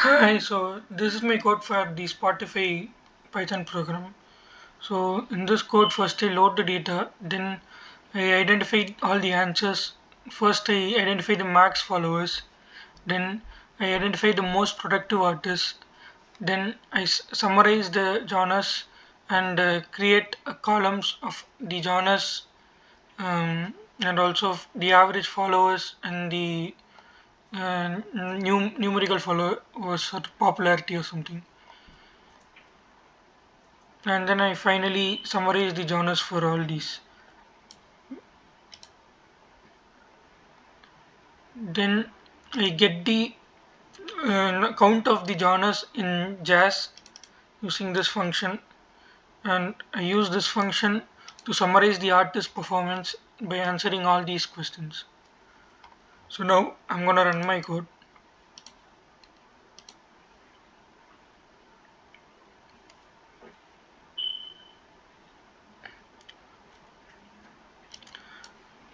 Hi, so this is my code for the Spotify Python program. So in this code, first I load the data, then I identify all the answers. First I identify the max followers, then I identify the most productive artists, then I summarize the genres and create columns of the genres and also of the average followers and the numerical followers or popularity or something. And then I finally summarize the genres for all these. Then I get the count of the genres in jazz using this function, and I use this function to summarize the artist performance by answering all these questions. So now I'm gonna run my code.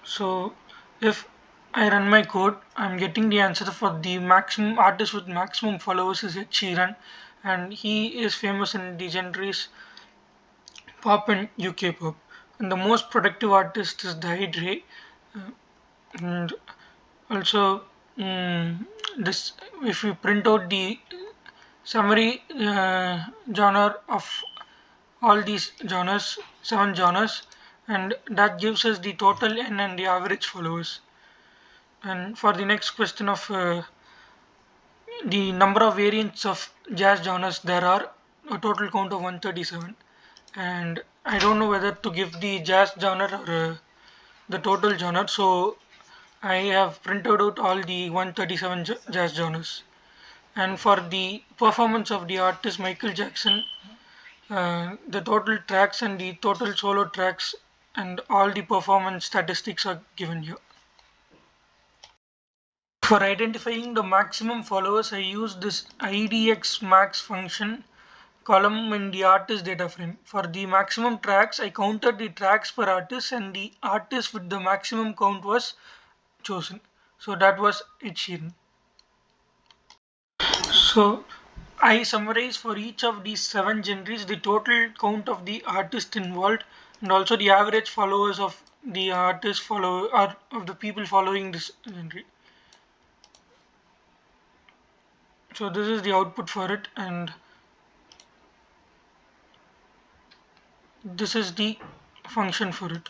So if I run my code, I'm getting the answer for the maximum artist with maximum followers is Ed Sheeran, and he is famous in the genres pop and UK pop. And the most productive artist is Dre. And also, this if we print out the summary genre of all these genres, 7 genres, and that gives us the total n and the average followers. And for the next question of the number of variants of jazz genres, there are a total count of 137. And I don't know whether to give the jazz genre or the total genre, so I have printed out all the 137 jazz genres. And for the performance of the artist Michael Jackson, the total tracks and the total solo tracks and all the performance statistics are given here. For identifying the maximum followers, I use this IDX max function column in the artist data frame. For the maximum tracks, I counted the tracks per artist and the artist with the maximum count was chosen. So that was Ed Sheeran. So I summarize for each of these 7 genres the total count of the artist involved and also the average followers of the artist follow or of the people following this genre. So this is the output for it, and this is the function for it.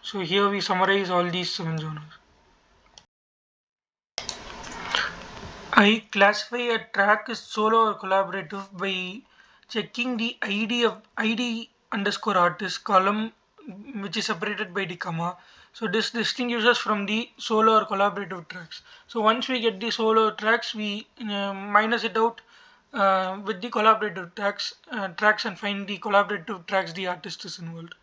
So here we summarize all these 7 genres. I classify a track as solo or collaborative by checking the ID underscore artist column, which is separated by the comma. So this distinguishes from the solo or collaborative tracks. So once we get the solo tracks, we minus it out with the collaborative tracks and find the collaborative tracks the artist is involved.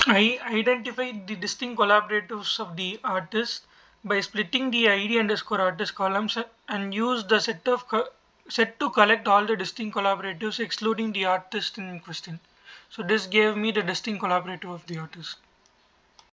I identified the distinct collaboratives of the artist by splitting the ID underscore artist columns and used the set to collect all the distinct collaboratives excluding the artist in question. So this gave me the distinct collaborative of the artist.